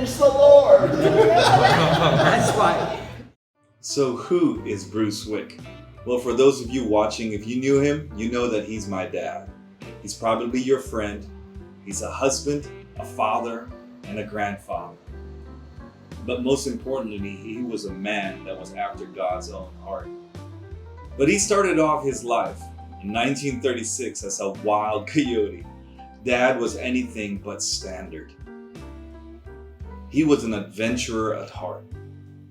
praise the Lord. That's right. So who is Bruce Wick? Well, for those of you watching, if you knew him, you know that he's my dad. He's probably your friend. He's a husband, a father, and a grandfather. But most importantly, he was a man that was after God's own heart. But he started off his life in 1936 as a wild coyote. Dad was anything but standard. He was an adventurer at heart,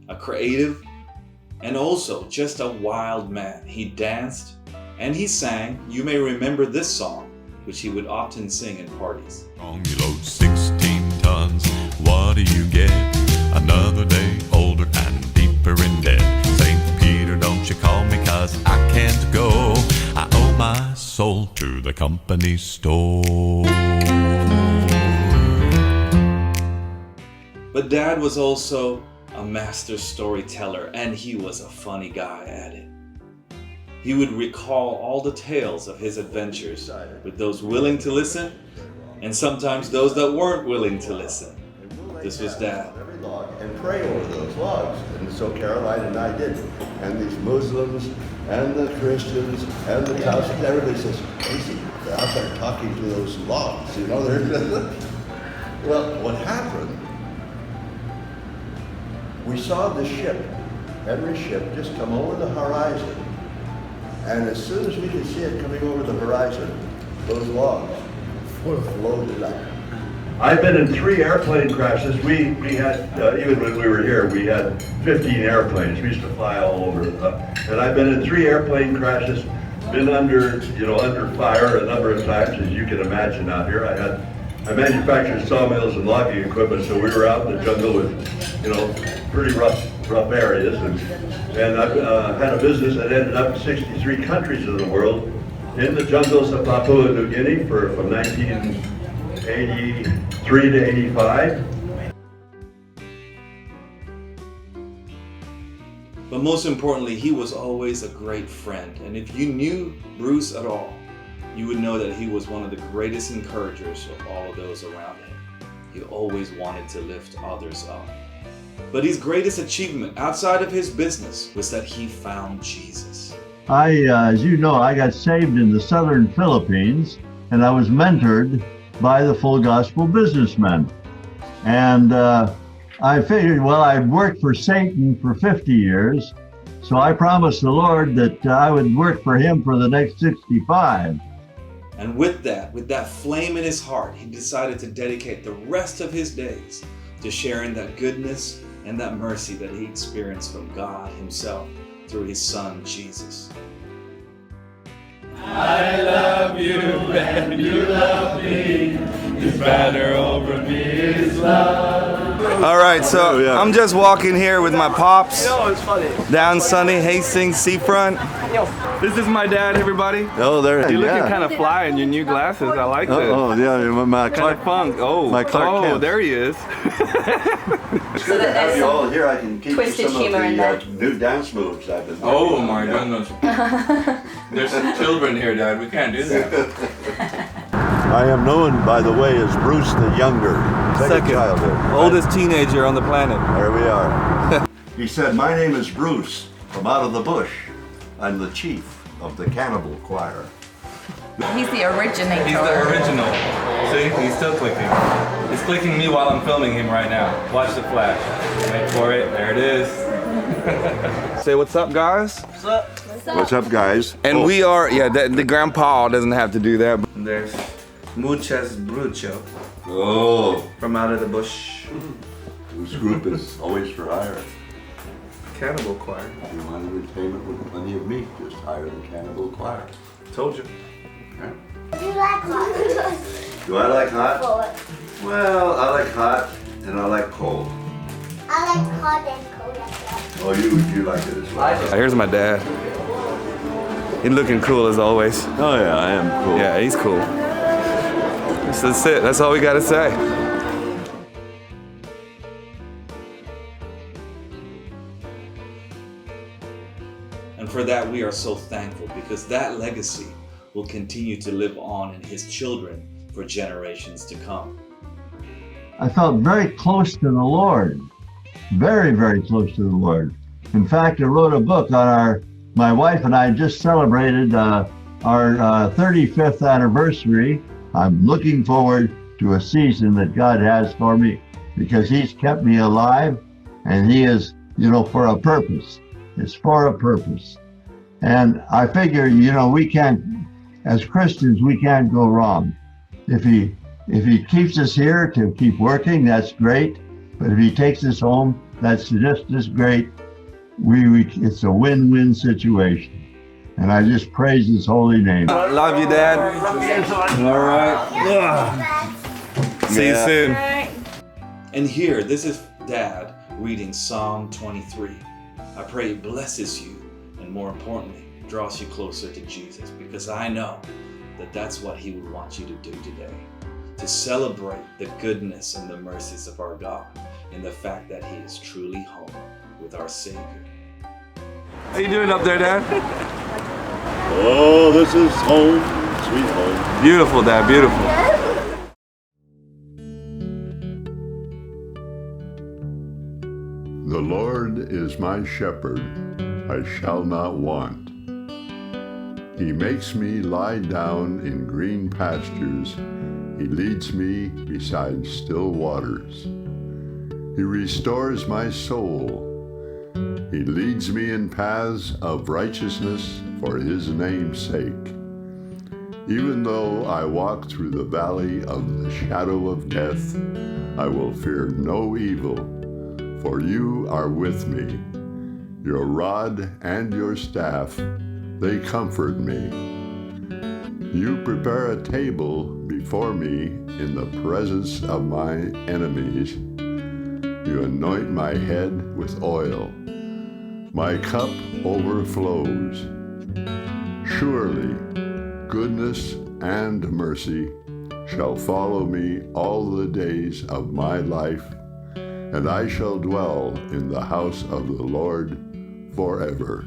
a creative, and also just a wild man. He danced and he sang. You may remember this song, which he would often sing in parties. You load 16 tons, what do you get? Another day older and deeper in debt. St. Peter, don't you call me, 'cause I can't go. I owe my soul to the company store. But Dad was also a master storyteller, and he was a funny guy at it. He would recall all the tales of his adventures with those willing to listen, and sometimes those that weren't willing to listen. This was Dad. Every log and pray over those logs. And so Caroline and I did. And these Muslims and the Christians and the Catholics, everybody says, crazy, they're out there talking to those logs, you know. Well, what happened, we saw the ship, Henry's ship, just come over the horizon. And as soon as we could see it coming over the horizon, those logs floated up. I've been in 3 airplane crashes. We had, even when we were here, we had 15 airplanes. We used to fly all over. And I've been in 3 airplane crashes, been under fire a number of times, as you can imagine out here. I manufactured sawmills and logging equipment, so we were out in the jungle with, pretty rough areas. And I've had a business that ended up in 63 countries in the world, in the jungles of Papua New Guinea from 1983 to 85. But most importantly, he was always a great friend. And if you knew Bruce at all, you would know that he was one of the greatest encouragers of all of those around him. He always wanted to lift others up. But his greatest achievement outside of his business was that he found Jesus. As you know, I got saved in the southern Philippines, and I was mentored by the Full Gospel businessmen. And I figured, well, I'd worked for Satan for 50 years, so I promised the Lord that I would work for him for the next 65. And with that flame in his heart, he decided to dedicate the rest of his days to sharing that goodness and that mercy that he experienced from God himself through his son, Jesus. I love you and you love me. His banner over me is love. All right, so I'm just walking here with my pops It's funny. down sunny Hastings seafront. This is my dad, everybody. Oh, there. You're looking kind of fly in your new glasses. I like this. Oh, yeah, my Clark Funk. Oh, my Clark Kent. there he is. It's good to have you all here. I can keep twisted some of humor in there. the new dance moves I've been doing. Oh my goodness. There's some children here, Dad. We can't do that. I am known, by the way, as Bruce the Younger. Second childhood. oldest teenager on the planet. There we are. He said, my name is Bruce, from out of the bush. I'm the chief of the cannibal choir. He's the originator. He's the original. See, he's still clicking. He's clicking me while I'm filming him right now. Watch the flash. Wait for it. There it is. Say what's up, guys. What's up, guys? And we are, the grandpa doesn't have to do that. And there's Muchas Brucho Oh, from out of the bush. whose group is always for hire. Cannibal choir. If you want entertainment with plenty of meat, just hire the cannibal choir. Told you. Okay. Do you like hot? Do I like hot? Cold. Well, I like hot and I like cold. I like hot and cold as well. Oh, you like it as well? Here's my dad. He's looking cool as always. Oh yeah, I am cool. Yeah, he's cool. So that's it. That's all we got to say. And for that, we are so thankful because that legacy will continue to live on in his children for generations to come. I felt very close to the Lord, very, very close to the Lord. In fact, I wrote a book on my wife and I just celebrated our 35th anniversary. I'm looking forward to a season that God has for me because He's kept me alive, and He is, for a purpose. It's for a purpose. And I figure, we can't, as Christians, we can't go wrong. If he keeps us here to keep working, that's great. But if He takes us home, that's just as great. It's a win-win situation. And I just praise His holy name. Love you, Dad. All right. See you soon. And here, this is Dad reading Psalm 23. I pray it blesses you, and more importantly, draws you closer to Jesus, because I know that that's what He would want you to do today. To celebrate the goodness and the mercies of our God, and the fact that He is truly home with our Savior. How you doing up there, Dad? Oh, this is home, sweet home. Beautiful, Dad, beautiful. The Lord is my shepherd, I shall not want. He makes me lie down in green pastures. He leads me beside still waters. He restores my soul. He leads me in paths of righteousness for His name's sake. Even though I walk through the valley of the shadow of death, I will fear no evil, for You are with me. Your rod and Your staff, they comfort me. You prepare a table before me in the presence of my enemies. You anoint my head with oil. My cup overflows. Surely goodness and mercy shall follow me all the days of my life, and I shall dwell in the house of the Lord forever.